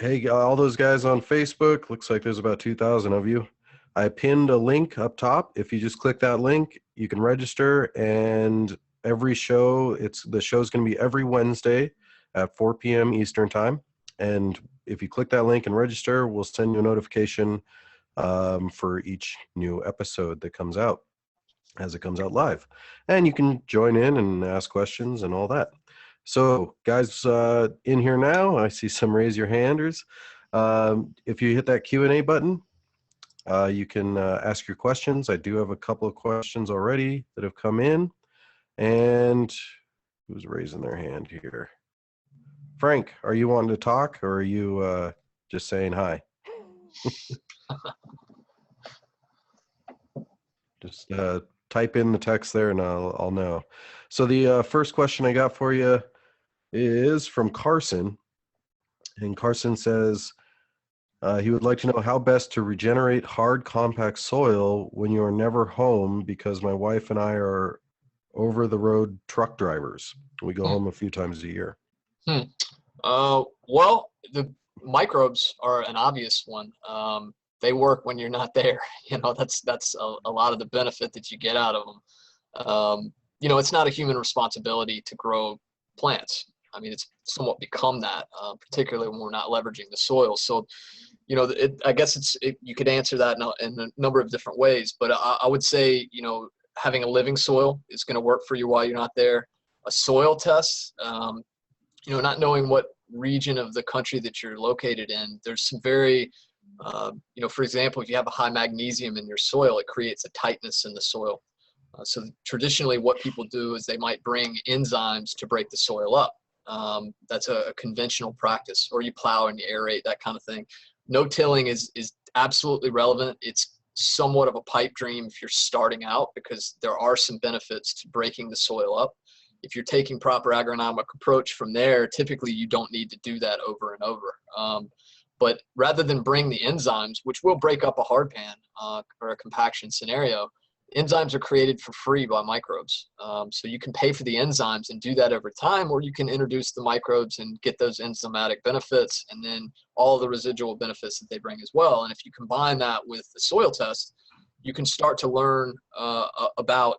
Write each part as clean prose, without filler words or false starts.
Hey, all those guys on Facebook, looks like there's about 2,000 of you. I pinned a link up top. If you just click that link, you can register. And every show, the show's going to be every Wednesday at 4 p.m. Eastern time. And if you click that link and register, we'll send you a notification for each new episode that comes out as it comes out live. And you can join in and ask questions and all that. So guys in here now, I see some raise your handers. If you hit that Q&A button, you can ask your questions. I do have a couple of questions already that have come in. And who's raising their hand here? Frank, are you wanting to talk, or are you just saying hi? Just type in the text there and I'll know. So the first question I got for you is from Carson. And Carson says he would like to know how best to regenerate hard, compact soil when you are never home, because my wife and I are over-the-road truck drivers. We go home a few times a year. Well, the microbes are an obvious one. They work when you're not there. That's a lot of the benefit that you get out of them. It's not a human responsibility to grow plants. I mean, it's somewhat become that, particularly when we're not leveraging the soil. So, I guess you could answer that in a number of different ways. But I would say, having a living soil is going to work for you while you're not there. A soil test, not knowing what region of the country that you're located in, there's some very, for example, if you have a high magnesium in your soil, it creates a tightness in the soil. So traditionally what people do is they might bring enzymes to break the soil up. That's a conventional practice, or you plow and you aerate, that kind of thing. No-tilling is absolutely relevant. It's somewhat of a pipe dream if you're starting out, because there are some benefits to breaking the soil up. If you're taking proper agronomic approach from there, typically you don't need to do that over and over. But rather than bring the enzymes, which will break up a hard pan or a compaction scenario, enzymes are created for free by microbes. So you can pay for the enzymes and do that over time, or you can introduce the microbes and get those enzymatic benefits and then all the residual benefits that they bring as well. And if you combine that with the soil test, you can start to learn about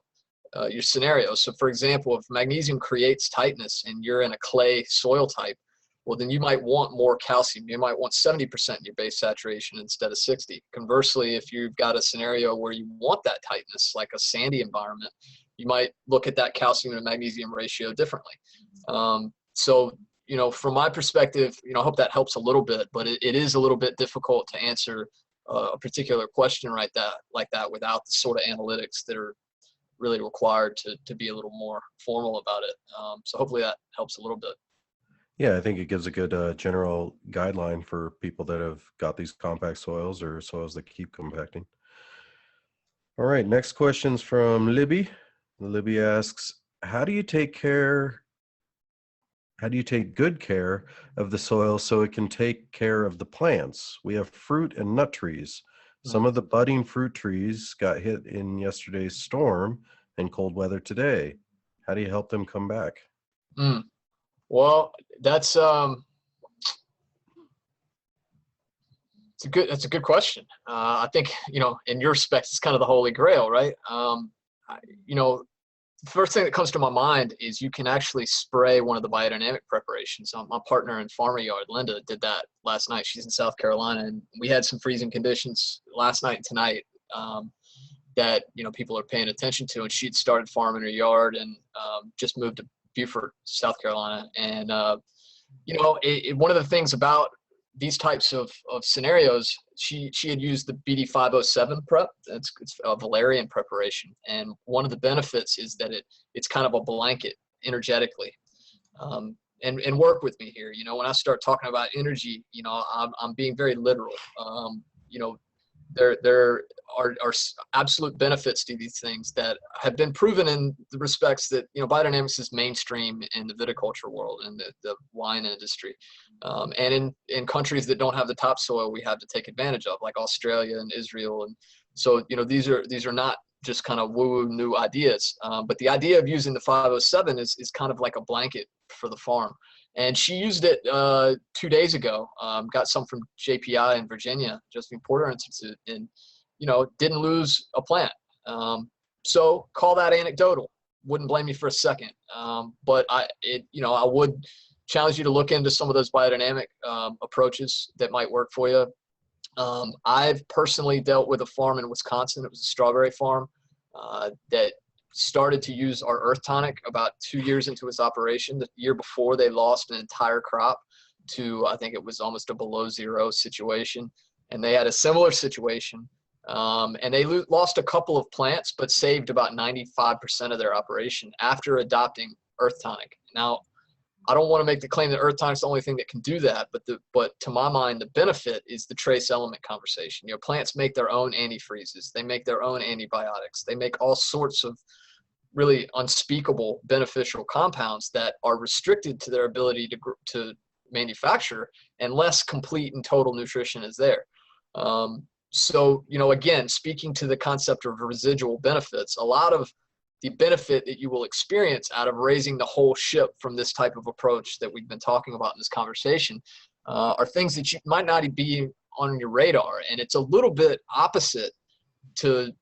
your scenario. So for example, if magnesium creates tightness and you're in a clay soil type, well, then you might want more calcium. You might want 70% in your base saturation instead of 60. Conversely, if you've got a scenario where you want that tightness, like a sandy environment, you might look at that calcium to magnesium ratio differently. So, from my perspective, I hope that helps a little bit, but it is a little bit difficult to answer a particular question like that without the sort of analytics that are really required to be a little more formal about it. So hopefully that helps a little bit. Yeah, I think it gives a good general guideline for people that have got these compact soils or soils that keep compacting. All right, next question's from Libby. Libby asks, how do you take good care of the soil so it can take care of the plants? We have fruit and nut trees. Some of the budding fruit trees got hit in yesterday's storm and cold weather today. How do you help them come back? Well, that's a good question. I think, in your specs, it's kind of the holy grail, right? The first thing that comes to my mind is you can actually spray one of the biodynamic preparations. My partner in Farmer Yard, Linda, did that last night. She's in South Carolina, and we had some freezing conditions last night and tonight that people are paying attention to. And she'd started farming her yard and just moved to Beaufort, South Carolina. And one of the things about these types of scenarios, she had used the BD 507 prep. It's a valerian preparation, and one of the benefits is that it's kind of a blanket energetically. And work with me here. When I start talking about energy, I'm being very literal. There are absolute benefits to these things that have been proven in the respects that, biodynamics is mainstream in the viticulture world and the wine industry. And in countries that don't have the topsoil we have to take advantage of, like Australia and Israel. And so, these are not just kind of woo-woo new ideas. But the idea of using the 507 is kind of like a blanket for the farm. And she used it 2 days ago. Got some from JPI in Virginia, Josephine Porter Institute, and didn't lose a plant. So call that anecdotal. Wouldn't blame me for a second. But I would challenge you to look into some of those biodynamic approaches that might work for you. I've personally dealt with a farm in Wisconsin. It was a strawberry farm that started to use our earth tonic about 2 years into its operation. The year before, they lost an entire crop to, I think it was almost a below zero situation. And they had a similar situation. And they lost a couple of plants, but saved about 95% of their operation after adopting earth tonic. Now, I don't want to make the claim that earth tonic is the only thing that can do that, but to my mind, the benefit is the trace element conversation. Plants make their own antifreezes, they make their own antibiotics, they make all sorts of really unspeakable beneficial compounds that are restricted to their ability to manufacture, and less complete and total nutrition is there. So, again, speaking to the concept of residual benefits, a lot of the benefit that you will experience out of raising the whole ship from this type of approach that we've been talking about in this conversation are things that you might not be on your radar. And it's a little bit opposite to,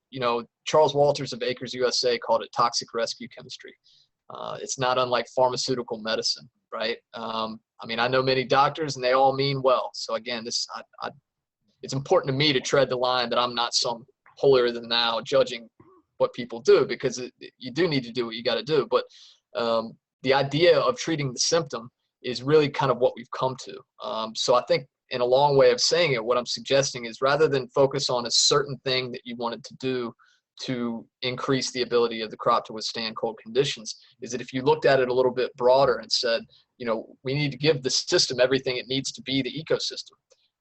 Charles Walters of Acres USA called it toxic rescue chemistry. It's not unlike pharmaceutical medicine, right? I know many doctors and they all mean well. So again, it's important to me to tread the line that I'm not some holier than thou judging what people do, because you do need to do what you got to do. But the idea of treating the symptom is really kind of what we've come to. So I think in a long way of saying it, what I'm suggesting is rather than focus on a certain thing that you wanted to do to increase the ability of the crop to withstand cold conditions, is that if you looked at it a little bit broader and said, we need to give the system everything it needs to be the ecosystem.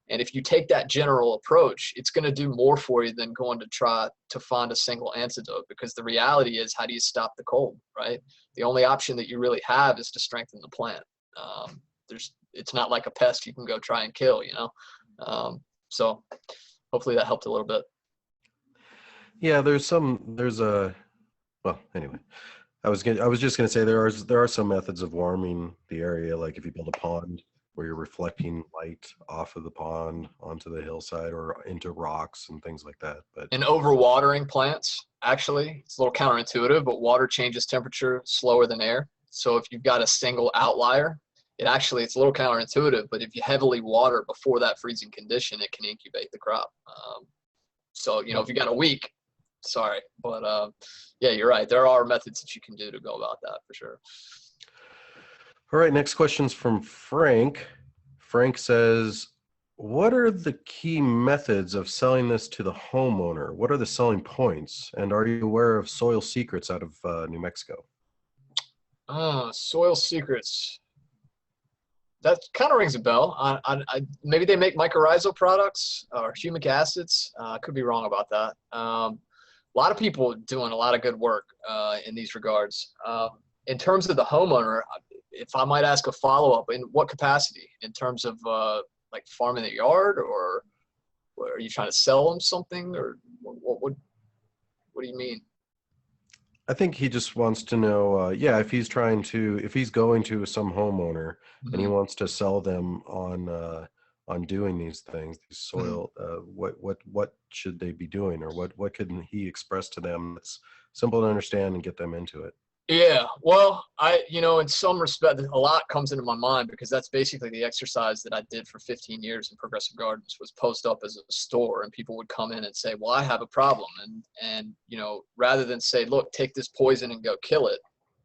And if you take that general approach, it's going to do more for you than going to try to find a single antidote, because the reality is, how do you stop the cold, right? The only option that you really have is to strengthen the plant. It's not like a pest you can go try and kill, so hopefully that helped a little bit. Yeah, well, anyway, I was just going to say there are some methods of warming the area, like if you build a pond where you're reflecting light off of the pond onto the hillside or into rocks and things like that. And overwatering plants, actually, it's a little counterintuitive, but water changes temperature slower than air. So if you've got a single outlier, it's a little counterintuitive, but if you heavily water before that freezing condition, it can incubate the crop. So, if you got a week, sorry, but yeah, you're right. There are methods that you can do to go about that for sure. All right, next question's from Frank. Frank says, what are the key methods of selling this to the homeowner? What are the selling points? And are you aware of Soil Secrets out of New Mexico? Soil Secrets. That kind of rings a bell. Maybe they make mycorrhizal products or humic acids. I could be wrong about that. A lot of people doing a lot of good work in these regards. In terms of the homeowner, if I might ask a follow-up, in what capacity? In terms of like farming the yard, or are you trying to sell them something, or what do you mean? I think he just wants to know, if he's going to some homeowner and he wants to sell them on doing these things, these soil, what should they be doing, or what can he express to them that's simple to understand and get them into it? Yeah, well, in some respect, a lot comes into my mind, because that's basically the exercise that I did for 15 years in Progressive Gardens, was post up as a store, and people would come in and say, well, I have a problem. And rather than say, look, take this poison and go kill it,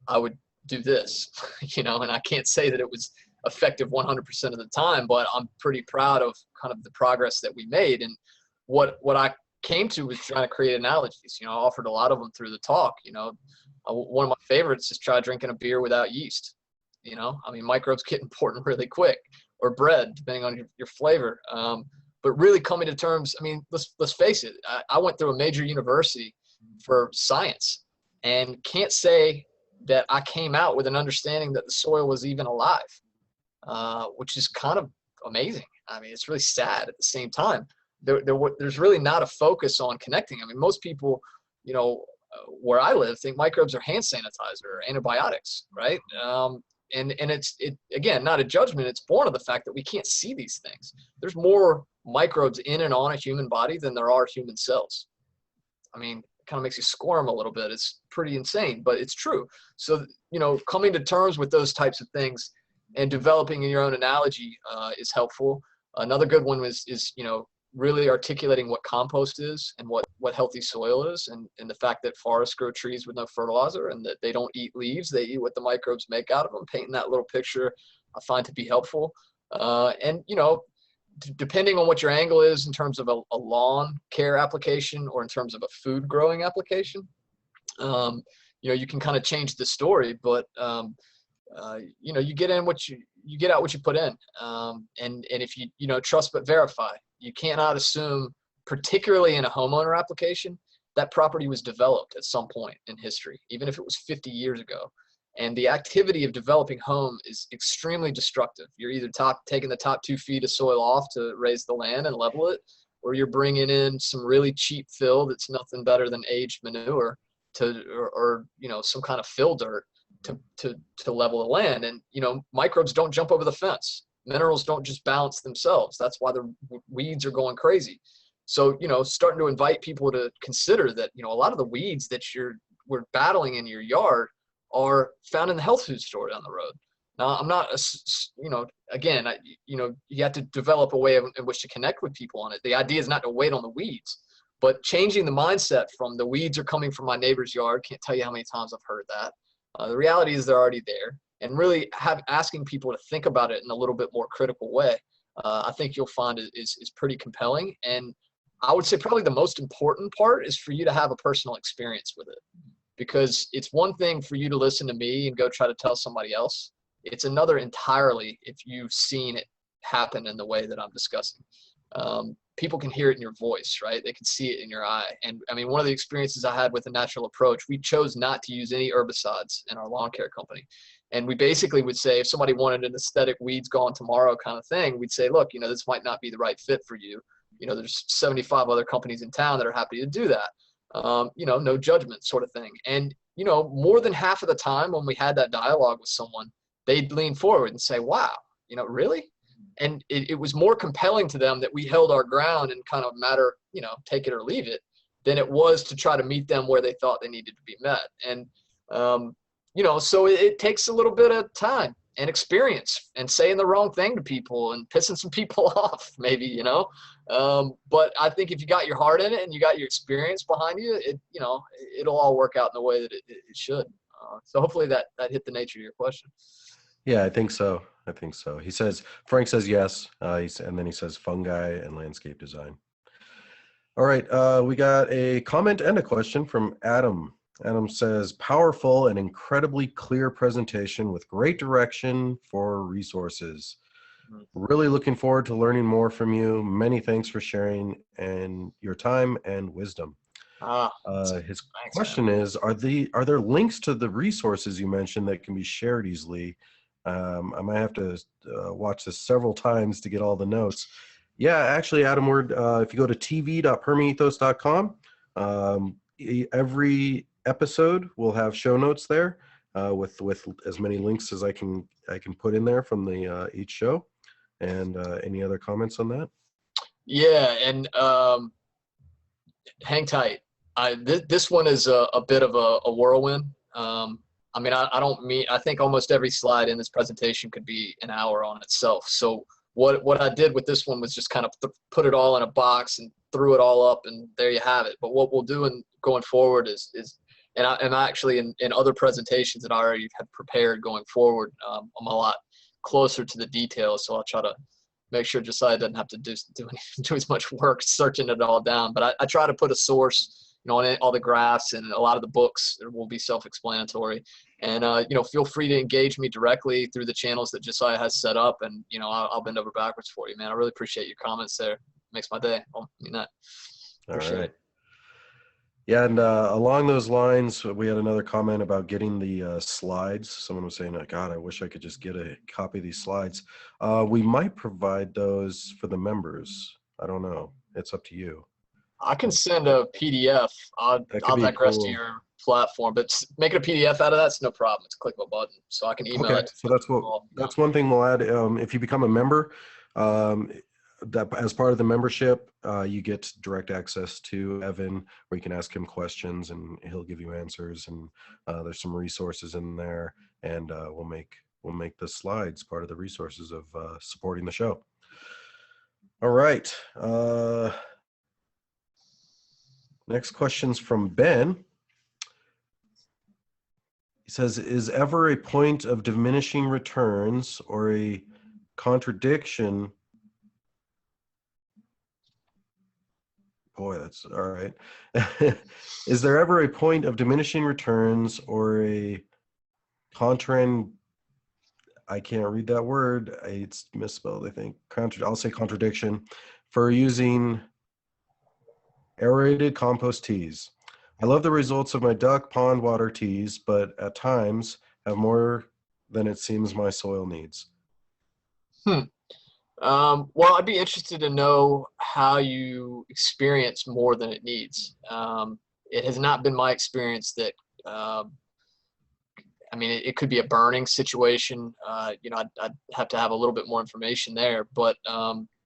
I would do this, and I can't say that it was effective 100% of the time, but I'm pretty proud of kind of the progress that we made. And what I came to was trying to create analogies. I offered a lot of them through the talk. One of my favorites is try drinking a beer without yeast. Microbes get important really quick, or bread, depending on your flavor. But really coming to terms, let's face it, I went through a major university for science, and can't say that I came out with an understanding that the soil was even alive, which is kind of amazing. It's really sad at the same time. There's really not a focus on connecting. Most people, where I live, think microbes are hand sanitizer or antibiotics, right? and it's again, not a judgment. It's born of the fact that we can't see these things. There's more microbes in and on a human body than there are human cells. I mean, it kind of makes you squirm a little bit. It's pretty insane, but it's true. So, you know, coming to terms with those types of things and developing your own analogy is helpful. Another good one is, you know, really articulating what compost is and what healthy soil is, and the fact that forests grow trees with no fertilizer and that they don't eat leaves, they eat what the microbes make out of them. Painting that little picture I find to be helpful. And, you know, depending on what your angle is in terms of a lawn care application or in terms of a food growing application, you know, you can kind of change the story, but, you know, you get in what you get out what you put in. And if you know, trust but verify. You cannot assume, particularly in a homeowner application, that property was developed at some point in history, even if it was 50 years ago. And the activity of developing home is extremely destructive. You're either taking the top 2 feet of soil off to raise the land and level it, or you're bringing in some really cheap fill that's nothing better than aged manure or you know, some kind of fill dirt to level the land. And, you know, microbes don't jump over the fence. Minerals don't just balance themselves. That's why the weeds are going crazy. So, you know, starting to invite people to consider that, you know, a lot of the weeds that we're battling in your yard are found in the health food store down the road. Now, I'm not, you know, again, you know, you have to develop a way in which to connect with people on it. The idea is not to wait on the weeds, but changing the mindset from the weeds are coming from my neighbor's yard. Can't tell you how many times I've heard that. The reality is they're already there. And really asking people to think about it in a little bit more critical way, I think you'll find is pretty compelling. And I would say probably the most important part is for you to have a personal experience with it, because it's one thing for you to listen to me and go try to tell somebody else. It's another entirely if you've seen it happen in the way that I'm discussing. People can hear it in your voice, right? They can see it in your eye. And I mean, one of the experiences I had with a natural approach, we chose not to use any herbicides in our lawn care company. And we basically would say, if somebody wanted an aesthetic weeds gone tomorrow kind of thing, we'd say, look, you know, this might not be the right fit for you. You know, there's 75 other companies in town that are happy to do that. You know, no judgment sort of thing. And, you know, more than half of the time when we had that dialogue with someone, they'd lean forward and say, wow, you know, really? And it was more compelling to them that we held our ground and kind of matter, you know, take it or leave it, than it was to try to meet them where they thought they needed to be met. And, you know, so it takes a little bit of time and experience and saying the wrong thing to people and pissing some people off, maybe, you know. But I think if you got your heart in it and you got your experience behind you, you know, it'll all work out in the way that it should. So hopefully that hit the nature of your question. Yeah, I think so. I think so. He says, Frank says yes, and then he says fungi and landscape design. All right, we got a comment and a question from Adam. Adam says, powerful and incredibly clear presentation with great direction for resources. Really looking forward to learning more from you. Many thanks for sharing and your time and wisdom. His question is, are there links to the resources you mentioned that can be shared easily? I might have to watch this several times to get all the notes. Yeah, actually, Adam, if you go to tv.permaethos.com, every episode will have show notes there with as many links as I can put in there from the each show. And any other comments on that? Yeah, and hang tight. This one is a bit of a whirlwind. I mean, I think almost every slide in this presentation could be an hour on itself. So what I did with this one was just kind of put it all in a box and threw it all up, and there you have it. But what we'll do going forward is and I'm actually in other presentations that I already have prepared going forward, I'm a lot closer to the details. So I'll try to make sure Josiah doesn't have to do as much work searching it all down. But I try to put a source, you know, on all the graphs, and a lot of the books will be self-explanatory. And, you know, feel free to engage me directly through the channels that Josiah has set up. And, you know, I'll bend over backwards for you, man. I really appreciate your comments there. Makes my day. Well, I mean that. Appreciate it. Yeah, and along those lines, we had another comment about getting the slides. Someone was saying, God, I wish I could just get a copy of these slides. We might provide those for the members. I don't know. It's up to you. I can send a PDF. I'll digress to your platform, but make it a PDF out of that. It's no problem. It's a click of a button, so I can email Okay, it. so that's one thing we'll add. If you become a member, that as part of the membership, you get direct access to Evan, where you can ask him questions and he'll give you answers. And there's some resources in there, and we'll make the slides part of the resources of supporting the show. All right. Next question's from Ben. He says, is ever a point of diminishing returns or a contradiction? Boy, that's all right. Is there ever a point of diminishing returns or a I can't read that word. It's misspelled, I think. I'll say contradiction for using aerated compost teas. I love the results of my duck pond water teas, but at times have more than it seems my soil needs. Well, I'd be interested to know how you experience more than it needs. It has not been my experience that, I mean, it could be a burning situation. You know, I'd have to have a little bit more information there, but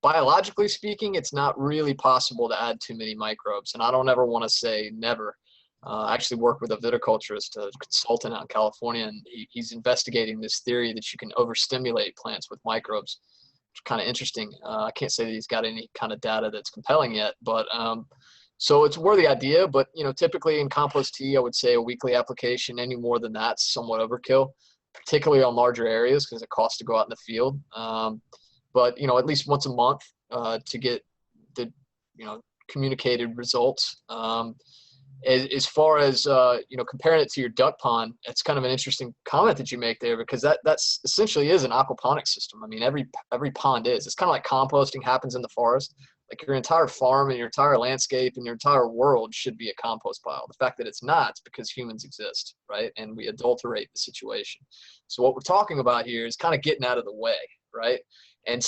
biologically speaking, it's not really possible to add too many microbes. And I don't ever want to say never. I actually work with a viticulturist, a consultant out in California, and he's investigating this theory that you can overstimulate plants with microbes. It's kind of interesting. I can't say that he's got any kind of data that's compelling yet, but so it's a worthy idea. But you know, typically in compost tea, I would say a weekly application. Any more than that's somewhat overkill, particularly on larger areas because it costs to go out in the field. But you know, at least once a month to get the communicated results. As far as you know, comparing it to your duck pond, it's kind of an interesting comment that you make there, because that's essentially is an aquaponic system. I mean, every pond is. It's kind of like composting happens in the forest. Like your entire farm and your entire landscape and your entire world should be a compost pile. The fact that it's not is because humans exist, right? And we adulterate the situation. So what we're talking about here is kind of getting out of the way, right? And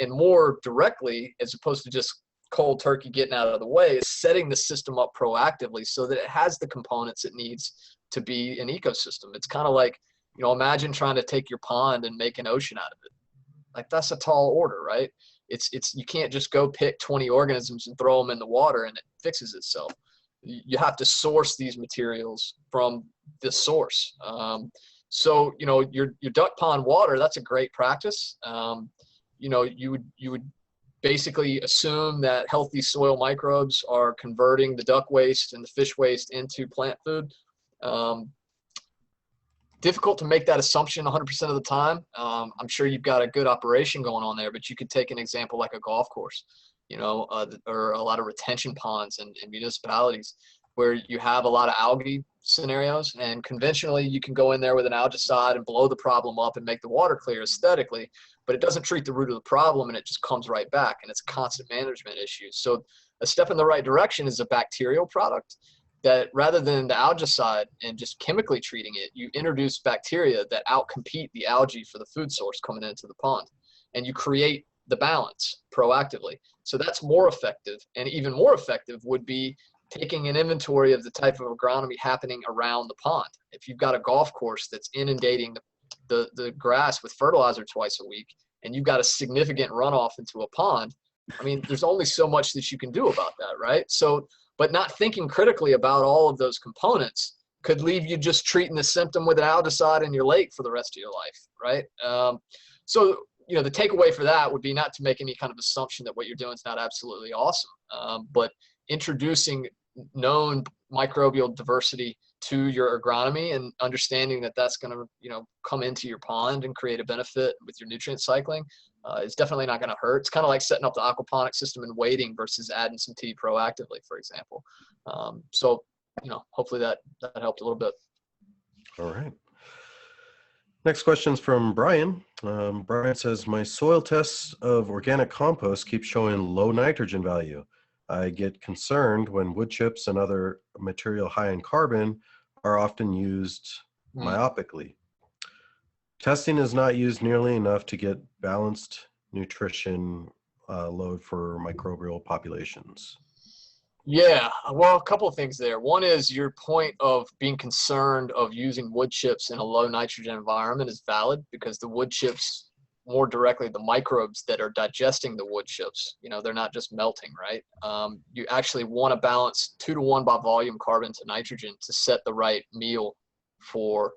more directly, as opposed to just cold turkey getting out of the way, is setting the system up proactively so that it has the components it needs to be an ecosystem. It's kind of like, you know, imagine trying to take your pond and make an ocean out of it. Like, that's a tall order, right? It's you can't just go pick 20 organisms and throw them in the water and it fixes itself. You have to source these materials from the source. So you know, your duck pond water, that's a great practice. You know, you would basically assume that healthy soil microbes are converting the duck waste and the fish waste into plant food. Difficult to make that assumption 100% of the time. I'm sure you've got a good operation going on there, but you could take an example like a golf course, you know, or a lot of retention ponds in municipalities where you have a lot of algae scenarios, and conventionally you can go in there with an algicide and blow the problem up and make the water clear aesthetically, but it doesn't treat the root of the problem and it just comes right back, and it's constant management issues. So a step in the right direction is a bacterial product that, rather than the algicide and just chemically treating it, you introduce bacteria that outcompete the algae for the food source coming into the pond, and you create the balance proactively. So that's more effective, and even more effective would be taking an inventory of the type of agronomy happening around the pond. If you've got a golf course that's inundating the grass with fertilizer twice a week, and you've got a significant runoff into a pond, I mean, there's only so much that you can do about that, right? So, but not thinking critically about all of those components could leave you just treating the symptom with an algicide in your lake for the rest of your life, right? So, you know, the takeaway for that would be not to make any kind of assumption that what you're doing is not absolutely awesome, but introducing known microbial diversity to your agronomy and understanding that that's going to, you know, come into your pond and create a benefit with your nutrient cycling is definitely not going to hurt. It's kind of like setting up the aquaponic system and waiting versus adding some tea proactively, for example. So, you know, hopefully that helped a little bit. All right. Next question's from Brian. Brian says, my soil tests of organic compost keep showing low nitrogen value. I get concerned when wood chips and other material high in carbon are often used myopically. Testing is not used nearly enough to get balanced nutrition load for microbial populations. Yeah, well, a couple of things there. One is your point of being concerned of using wood chips in a low nitrogen environment is valid, because the wood chips, more directly, the microbes that are digesting the wood chips, they're not just melting, right? You actually want to balance 2-to-1 by volume carbon to nitrogen to set the right meal for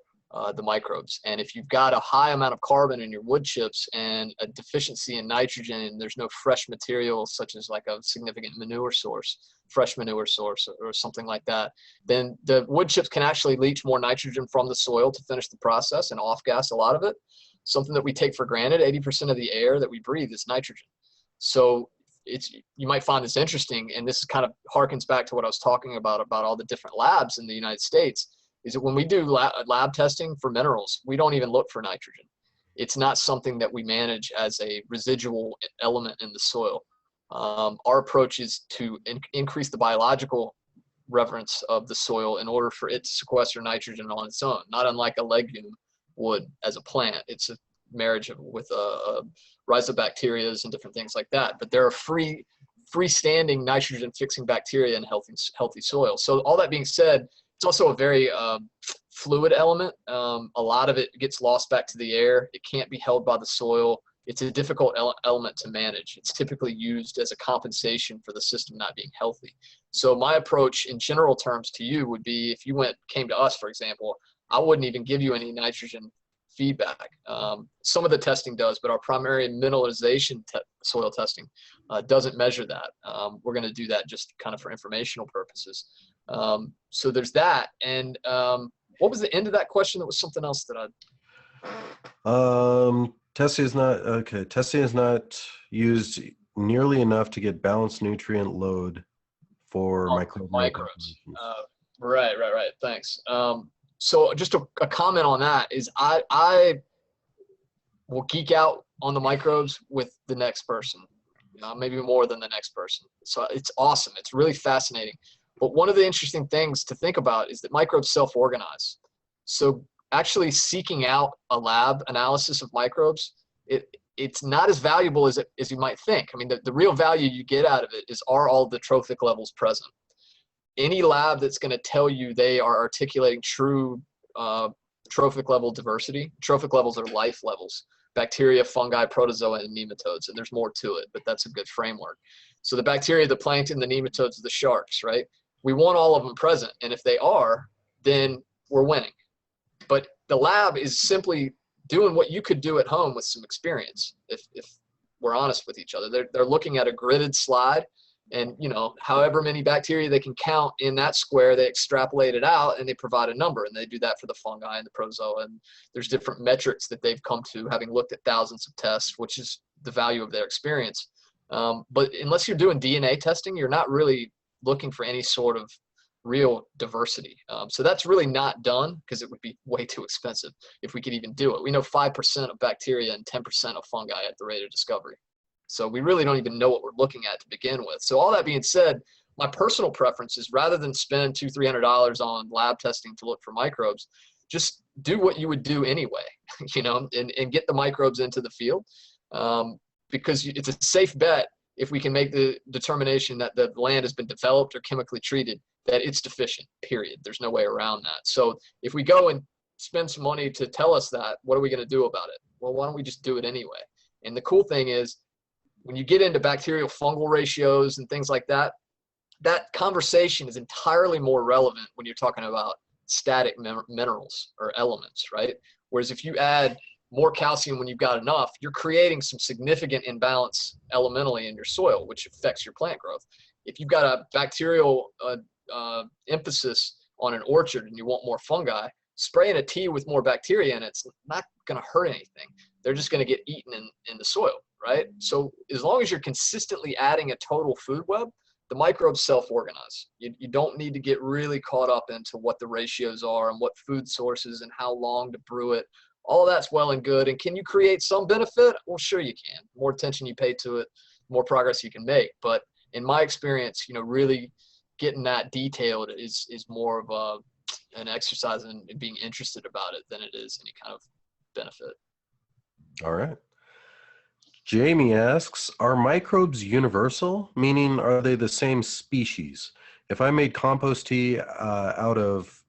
the microbes. And if you've got a high amount of carbon in your wood chips and a deficiency in nitrogen, and there's no fresh material such as like a significant fresh manure source or something like that, then the wood chips can actually leach more nitrogen from the soil to finish the process and off gas a lot of it. Something that we take for granted, 80% of the air that we breathe is nitrogen. So you might find this interesting, and this kind of harkens back to what I was talking about all the different labs in the United States, is that when we do lab testing for minerals, we don't even look for nitrogen. It's not something that we manage as a residual element in the soil. Our approach is to increase the biological reference of the soil in order for it to sequester nitrogen on its own, not unlike a legume would as a plant. It's a marriage with rhizobacteria and different things like that. But there are freestanding nitrogen fixing bacteria in healthy soil. So all that being said, it's also a very fluid element. A lot of it gets lost back to the air. It can't be held by the soil. It's a difficult element to manage. It's typically used as a compensation for the system not being healthy. So my approach in general terms to you would be, if you came to us, for example, I wouldn't even give you any nitrogen feedback. Some of the testing does, but our primary mineralization soil testing doesn't measure that. We're going to do that just kind of for informational purposes. So there's that. And what was the end of that question? That was something else that Testing is not used nearly enough to get balanced nutrient load for microbes. Right. Thanks. So just a comment on that is I will geek out on the microbes with the next person, maybe more than the next person. So it's awesome. It's really fascinating. But one of the interesting things to think about is that microbes self-organize. So actually seeking out a lab analysis of microbes, it's not as valuable as you might think. I mean, the real value you get out of it is, are all the trophic levels present? Any lab that's going to tell you they are articulating true trophic level diversity, trophic levels are life levels, bacteria, fungi, protozoa, and nematodes, and there's more to it, but that's a good framework. So the bacteria, the plankton, the nematodes, the sharks, right? We want all of them present, and if they are, then we're winning. But the lab is simply doing what you could do at home with some experience, if we're honest with each other. They're looking at a gridded slide, and however many bacteria they can count in that square, they extrapolate it out and they provide a number, and they do that for the fungi and the protozoa. And there's different metrics that they've come to, having looked at thousands of tests, which is the value of their experience. But unless you're doing DNA testing, you're not really looking for any sort of real diversity. So that's really not done, because it would be way too expensive if we could even do it. We know 5% of bacteria and 10% of fungi at the rate of discovery. So we really don't even know what we're looking at to begin with. So all that being said, my personal preference is, rather than spend $200-300 on lab testing to look for microbes, just do what you would do anyway, and get the microbes into the field, because it's a safe bet if we can make the determination that the land has been developed or chemically treated, that it's deficient, period. There's no way around that. So if we go and spend some money to tell us that, what are we going to do about it? Well, why don't we just do it anyway? And the cool thing is, when you get into bacterial fungal ratios and things like that, that conversation is entirely more relevant when you're talking about static minerals or elements, right? Whereas if you add more calcium when you've got enough, you're creating some significant imbalance elementally in your soil, which affects your plant growth. If you've got a bacterial emphasis on an orchard and you want more fungi, spraying a tea with more bacteria in it's not going to hurt anything. They're just going to get eaten in the soil, right? So as long as you're consistently adding a total food web, the microbes self-organize. You don't need to get really caught up into what the ratios are and what food sources and how long to brew it. All that's well and good. And can you create some benefit? Well, sure you can. The more attention you pay to it, the more progress you can make. But in my experience, really getting that detailed is more of an exercise in being interested about it than it is any kind of benefit. All right. Jamie asks, are microbes universal? Meaning, are they the same species? If I made compost tea out of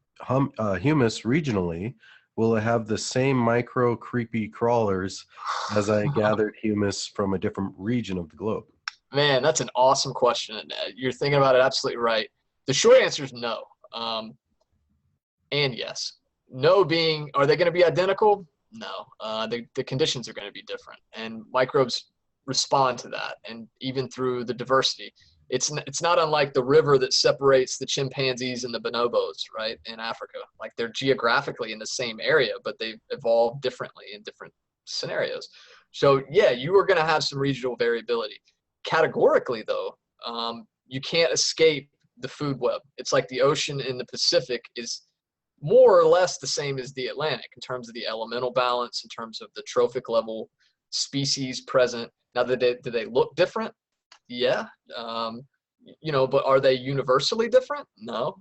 humus regionally, will it have the same micro creepy crawlers as I gathered humus from a different region of the globe? Man, that's an awesome question. You're thinking about it absolutely right. The short answer is no. And yes. No being, are they going to be identical? No. The conditions are going to be different. And microbes respond to that. And even through the diversity, it's not unlike the river that separates the chimpanzees and the bonobos, right, in Africa. Like they're geographically in the same area, but they've evolved differently in different scenarios. So yeah, you are going to have some regional variability. Categorically, though, you can't escape the food web. It's like the ocean in the Pacific is more or less the same as the Atlantic in terms of the elemental balance, in terms of the trophic level species present. Now, do they look different? Yeah. You know, but are they universally different? No.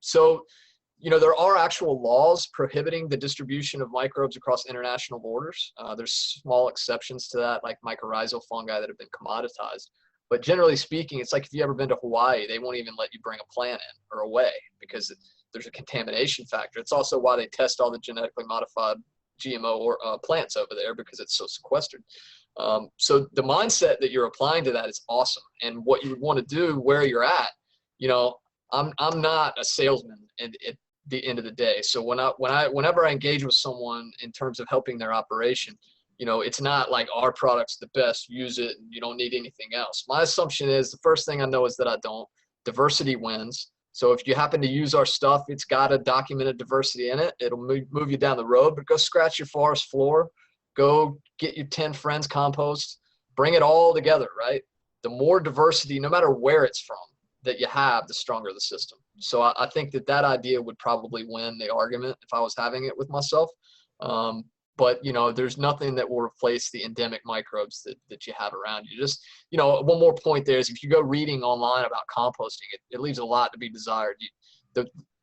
So, you know, there are actual laws prohibiting the distribution of microbes across international borders. There's small exceptions to that, like mycorrhizal fungi that have been commoditized. But generally speaking, it's like if you've ever been to Hawaii, they won't even let you bring a plant in or away because there's a contamination factor. It's also why they test all the genetically modified GMO or plants over there, because it's so sequestered. So the mindset that you're applying to that is awesome. And what you would want to do where you're at, you know, I'm not a salesman at the end of the day. So whenever I engage with someone in terms of helping their operation, you know, it's not like our product's the best, use it, and you don't need anything else. My assumption is the first thing I know is that I don't. Diversity wins. So if you happen to use our stuff, it's got a documented diversity in it. It'll move you down the road, but go scratch your forest floor. Go get your 10 friends compost. Bring it all together, right? The more diversity, no matter where it's from, that you have, the stronger the system. So I think that idea would probably win the argument if I was having it with myself. But, you know, there's nothing that will replace the endemic microbes that you have around you. Just, you know, one more point there is if you go reading online about composting, it leaves a lot to be desired.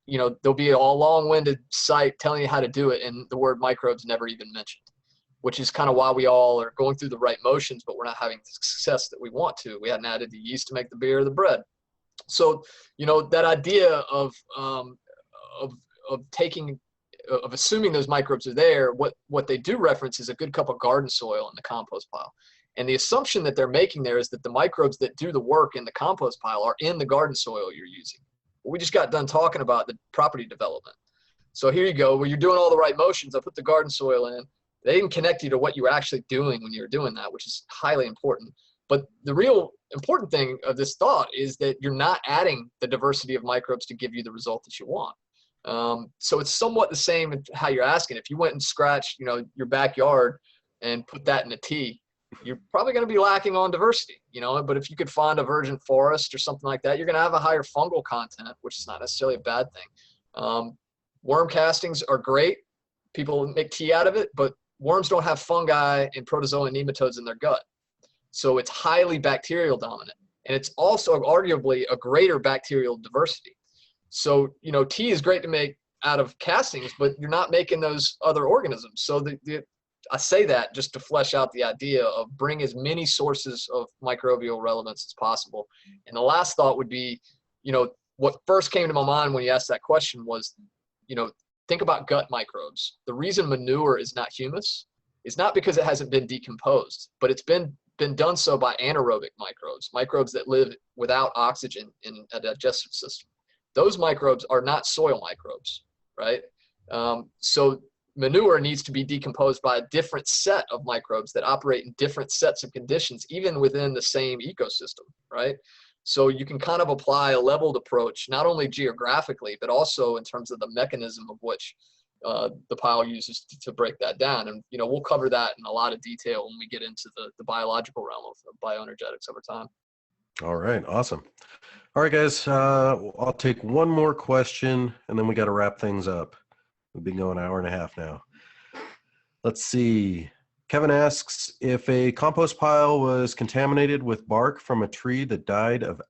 You know, there'll be a long-winded site telling you how to do it, and the word microbes never even mentioned, which is kind of why we all are going through the right motions, but we're not having the success that we want to. We hadn't added the yeast to make the beer or the bread. So, you know, that idea of assuming those microbes are there, what they do reference is a good cup of garden soil in the compost pile. And the assumption that they're making there is that the microbes that do the work in the compost pile are in the garden soil you're using. We just got done talking about the property development. So here you go, where you're doing all the right motions. I put the garden soil in. They didn't connect you to what you were actually doing when you were doing that, which is highly important. But the real important thing of this thought is that you're not adding the diversity of microbes to give you the result that you want. So it's somewhat the same in how you're asking. If you went and scratched, you know, your backyard and put that in a tea, you're probably going to be lacking on diversity, you know. But if you could find a virgin forest or something like that, you're going to have a higher fungal content, which is not necessarily a bad thing. Worm castings are great. People make tea out of it, but worms don't have fungi and protozoa and nematodes in their gut. So it's highly bacterial dominant. And it's also arguably a greater bacterial diversity. So, you know, tea is great to make out of castings, but you're not making those other organisms. So I say that just to flesh out the idea of bring as many sources of microbial relevance as possible. And the last thought would be, you know, what first came to my mind when you asked that question was, you know, think about gut microbes. The reason manure is not humus is not because it hasn't been decomposed, but it's been done so by anaerobic microbes that live without oxygen in a digestive system. Those microbes are not soil microbes, right? So manure needs to be decomposed by a different set of microbes that operate in different sets of conditions, even within the same ecosystem, right? So you can kind of apply a leveled approach, not only geographically, but also in terms of the mechanism of which the pile uses to break that down. And, you know, we'll cover that in a lot of detail when we get into the biological realm of bioenergetics over time. All right. Awesome. All right, guys. I'll take one more question and then we got to wrap things up. We've been going an hour and a half now. Let's see. Kevin asks, if a compost pile was contaminated with bark from a tree that died of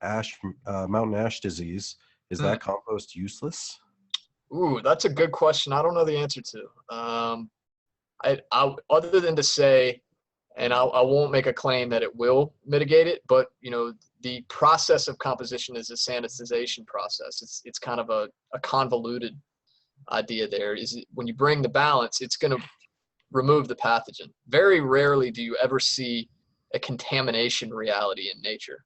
mountain ash disease, is that compost useless? Ooh, that's a good question. I don't know the answer to. Other than to say, And I won't make a claim that it will mitigate it, but the process of composition is a sanitization process. It's kind of a convoluted idea there. Is when you bring the balance, it's going to remove the pathogen. Very rarely do you ever see a contamination reality in nature.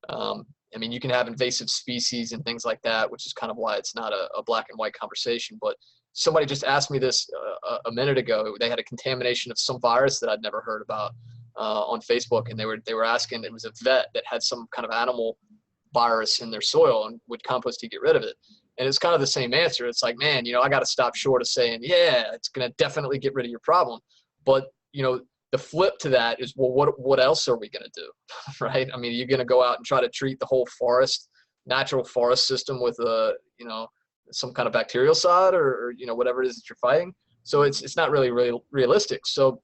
I mean, you can have invasive species and things like that, which is kind of why it's not a black and white conversation. But somebody just asked me this a minute ago. They had a contamination of some virus that I'd never heard about on Facebook, and they were asking. It was a vet that had some kind of animal virus in their soil, and would compost to get rid of it. And it's kind of the same answer. It's like, man, I got to stop short of saying, yeah, it's going to definitely get rid of your problem. But the flip to that is, well, what else are we going to do, right? I mean, you're going to go out and try to treat the whole natural forest system with some kind of bacterial side or whatever it is that you're fighting. So it's not really realistic. So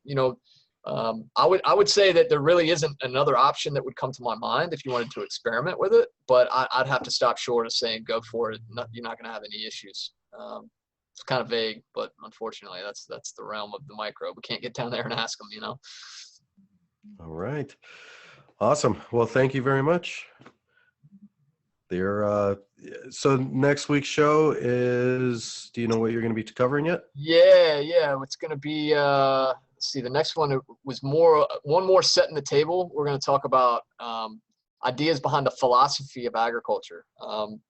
I would say that there really isn't another option that would come to my mind if you wanted to experiment with it. But I'd have to stop short of saying go for it. You're not going to have any issues. It's kind of vague, but unfortunately, that's the realm of the microbe. We can't get down there and ask them, All right. Awesome. Well, thank you very much. So next week's show is, do you know what you're going to be covering yet? Yeah. It's going to be, let's see, the next one was one more setting the table. We're going to talk about ideas behind the philosophy of agriculture.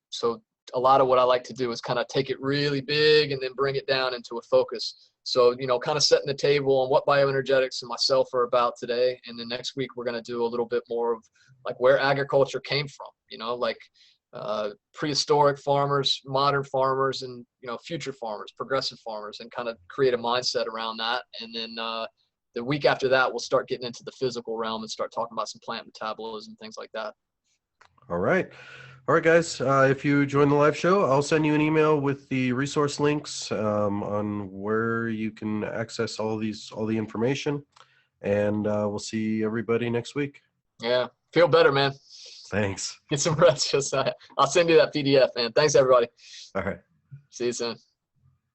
So a lot of what I like to do is kind of take it really big and then bring it down into a focus. So, kind of setting the table on what bioenergetics and myself are about today. And then next week, we're going to do a little bit more of like where agriculture came from, like prehistoric farmers, modern farmers, and, future farmers, progressive farmers, and kind of create a mindset around that. And then the week after that, we'll start getting into the physical realm and start talking about some plant metabolism, things like that. All right, guys. If you join the live show, I'll send you an email with the resource links on where you can access all the information, and we'll see everybody next week. Yeah, feel better, man. Thanks. Get some rest. I'll send you that PDF, man. Thanks, everybody. All right. See you soon.